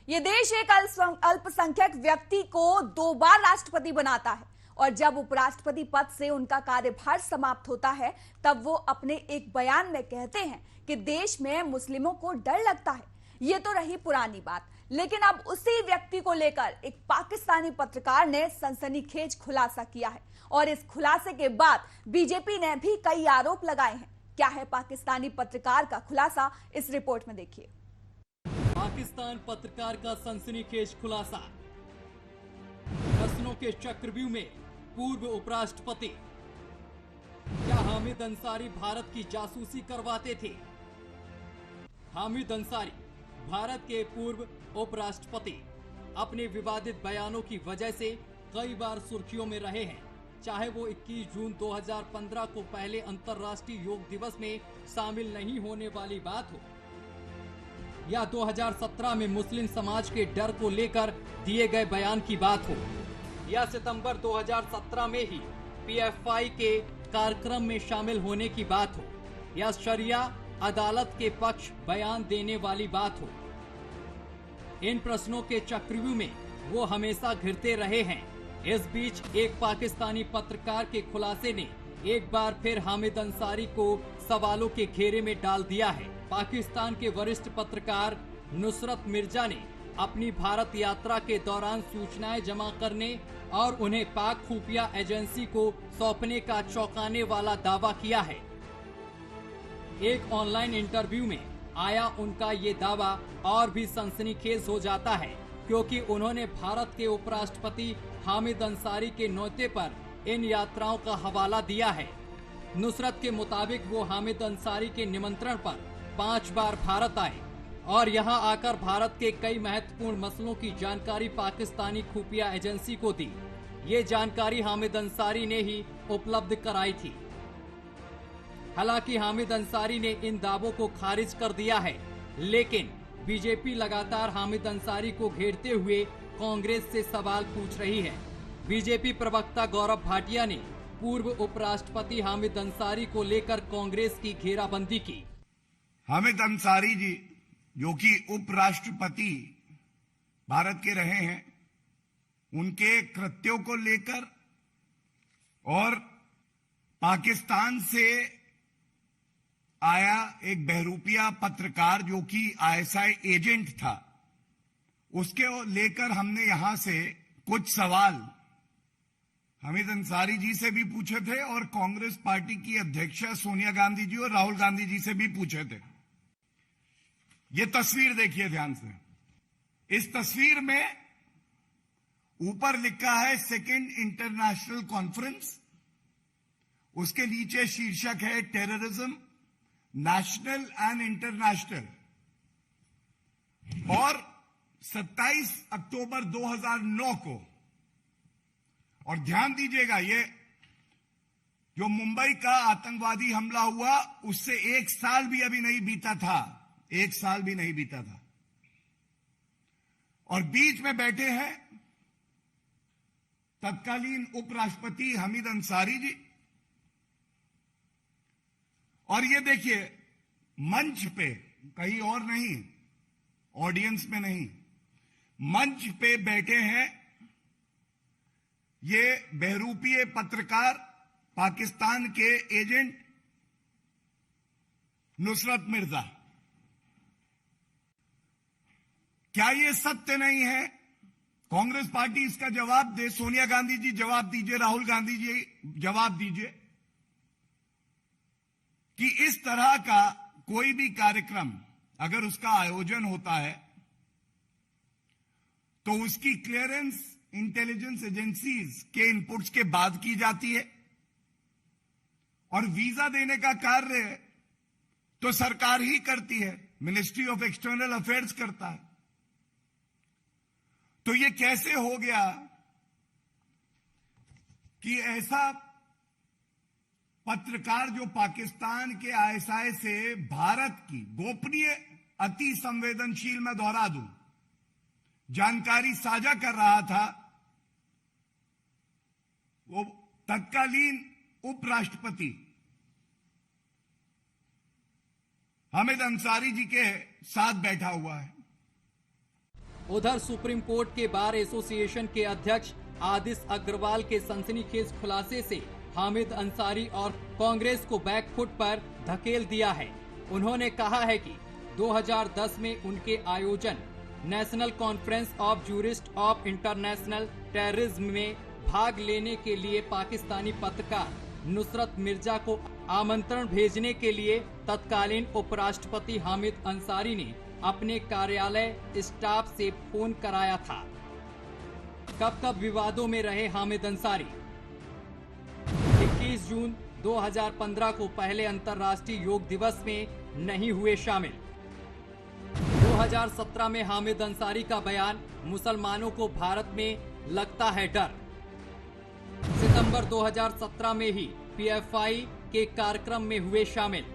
ये देश एक अल्पसंख्यक व्यक्ति को 2 बार राष्ट्रपति बनाता है और जब उपराष्ट्रपति पद से उनका कार्यभार समाप्त होता है तब वो अपने एक बयान में कहते हैं कि देश में मुस्लिमों को डर लगता है। ये तो रही पुरानी बात, लेकिन अब उसी व्यक्ति को लेकर एक पाकिस्तानी पत्रकार ने सनसनीखेज खुलासा किया है और इस खुलासे के बाद बीजेपी ने भी कई आरोप लगाए हैं। क्या है पाकिस्तानी पत्रकार का खुलासा, इस रिपोर्ट में देखिए। पाकिस्तान पत्रकार का सनसनीखेज खुलासा। प्रश्नों के चक्रव्यूह में पूर्व उपराष्ट्रपति। क्या हामिद अंसारी भारत की जासूसी करवाते थे? हामिद अंसारी भारत के पूर्व उपराष्ट्रपति अपने विवादित बयानों की वजह से कई बार सुर्खियों में रहे हैं, चाहे वो 21 जून 2015 को पहले अंतर्राष्ट्रीय योग दिवस में शामिल नहीं होने वाली बात हो या 2017 में मुस्लिम समाज के डर को लेकर दिए गए बयान की बात हो या सितंबर 2017 में ही पीएफआई के कार्यक्रम में शामिल होने की बात हो या शरिया अदालत के पक्ष बयान देने वाली बात हो। इन प्रश्नों के चक्रव्यूह में वो हमेशा घिरते रहे हैं। इस बीच एक पाकिस्तानी पत्रकार के खुलासे ने एक बार फिर हामिद अंसारी को सवालों के घेरे में डाल दिया है। पाकिस्तान के वरिष्ठ पत्रकार नुसरत मिर्जा ने अपनी भारत यात्रा के दौरान सूचनाएं जमा करने और उन्हें पाक खुफिया एजेंसी को सौंपने का चौंकाने वाला दावा किया है। एक ऑनलाइन इंटरव्यू में आया उनका ये दावा और भी सनसनीखेज हो जाता है, क्योंकि उन्होंने भारत के उपराष्ट्रपति हामिद अंसारी के न्योते पर इन यात्राओं का हवाला दिया है। नुसरत के मुताबिक वो हामिद अंसारी के निमंत्रण पर 5 बार भारत आए और यहां आकर भारत के कई महत्वपूर्ण मसलों की जानकारी पाकिस्तानी खुफिया एजेंसी को दी। ये जानकारी हामिद अंसारी ने ही उपलब्ध कराई थी। हालांकि हामिद अंसारी ने इन दावों को खारिज कर दिया है, लेकिन बीजेपी लगातार हामिद अंसारी को घेरते हुए कांग्रेस से सवाल पूछ रही है। बीजेपी प्रवक्ता गौरव भाटिया ने पूर्व उपराष्ट्रपति हामिद अंसारी को लेकर कांग्रेस की घेराबंदी की। हामिद अंसारी जी जो कि उपराष्ट्रपति भारत के रहे हैं, उनके कृत्यों को लेकर और पाकिस्तान से आया एक बहरूपिया पत्रकार जो कि आईएसआई एजेंट था, उसके लेकर हमने यहां से कुछ सवाल हामिद अंसारी जी से भी पूछे थे और कांग्रेस पार्टी की अध्यक्षा सोनिया गांधी जी और राहुल गांधी जी से भी पूछे थे। ये तस्वीर देखिए ध्यान से। इस तस्वीर में ऊपर लिखा है सेकेंड इंटरनेशनल कॉन्फ्रेंस, उसके नीचे शीर्षक है टेररिज्म नेशनल एंड इंटरनेशनल, और 27 अक्टूबर 2009 को, और ध्यान दीजिएगा ये जो मुंबई का आतंकवादी हमला हुआ उससे 1 साल भी अभी नहीं बीता था, 1 साल भी नहीं बीता था, और बीच में बैठे हैं तत्कालीन उपराष्ट्रपति हामिद अंसारी जी। और ये देखिए मंच पे, कहीं और नहीं, ऑडियंस में नहीं, मंच पे बैठे हैं ये बहरूपीय पत्रकार पाकिस्तान के एजेंट नुसरत मिर्जा। क्या ये सत्य नहीं है? कांग्रेस पार्टी इसका जवाब दे, सोनिया गांधी जी जवाब दीजिए, राहुल गांधी जी जवाब दीजिए कि इस तरह का कोई भी कार्यक्रम अगर उसका आयोजन होता है तो उसकी क्लियरेंस इंटेलिजेंस एजेंसीज के इनपुट्स के बाद की जाती है और वीजा देने का कार्य तो सरकार ही करती है, मिनिस्ट्री ऑफ एक्सटर्नल अफेयर्स करता है। तो ये कैसे हो गया कि ऐसा पत्रकार जो पाकिस्तान के आईएसआई से भारत की गोपनीय, अति संवेदनशील, मैं दोहरा दूं, जानकारी साझा कर रहा था, वो तत्कालीन उपराष्ट्रपति हामिद अंसारी जी के साथ बैठा हुआ है। उधर सुप्रीम कोर्ट के बार एसोसिएशन के अध्यक्ष आदिश अग्रवाल के सनसनीखेज खुलासे से हामिद अंसारी और कांग्रेस को बैकफुट पर धकेल दिया है। उन्होंने कहा है कि 2010 में उनके आयोजन national conference of jurist of international terrorism में भाग लेने के लिए पाकिस्तानी पत्रकार नुसरत मिर्जा को आमंत्रण भेजने के लिए तत्कालीन उपराष्ट्रपति हामिद अंसारी ने अपने कार्यालय स्टाफ से फोन कराया था। कब कब विवादों में रहे हामिद अंसारी। 21 जून 2015 को पहले अंतर्राष्ट्रीय योग दिवस में नहीं हुए शामिल। 2017 में हामिद अंसारी का बयान, मुसलमानों को भारत में लगता है डर। सितंबर 2017 में ही पीएफआई के कार्यक्रम में हुए शामिल।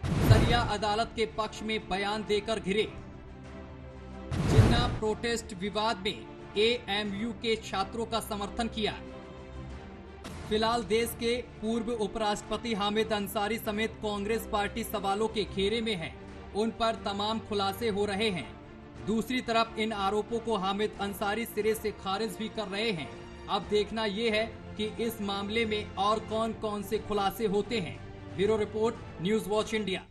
सरिया अदालत के पक्ष में बयान देकर घिरे। जिन्ना प्रोटेस्ट विवाद में एएमयू के छात्रों का समर्थन किया। फिलहाल देश के पूर्व उपराष्ट्रपति हामिद अंसारी समेत कांग्रेस पार्टी सवालों के घेरे में है। उन पर तमाम खुलासे हो रहे हैं। दूसरी तरफ इन आरोपों को हामिद अंसारी सिरे से खारिज भी कर रहे हैं। अब देखना ये है कि इस मामले में और कौन कौन से खुलासे होते हैं। Bureau report, news watch India.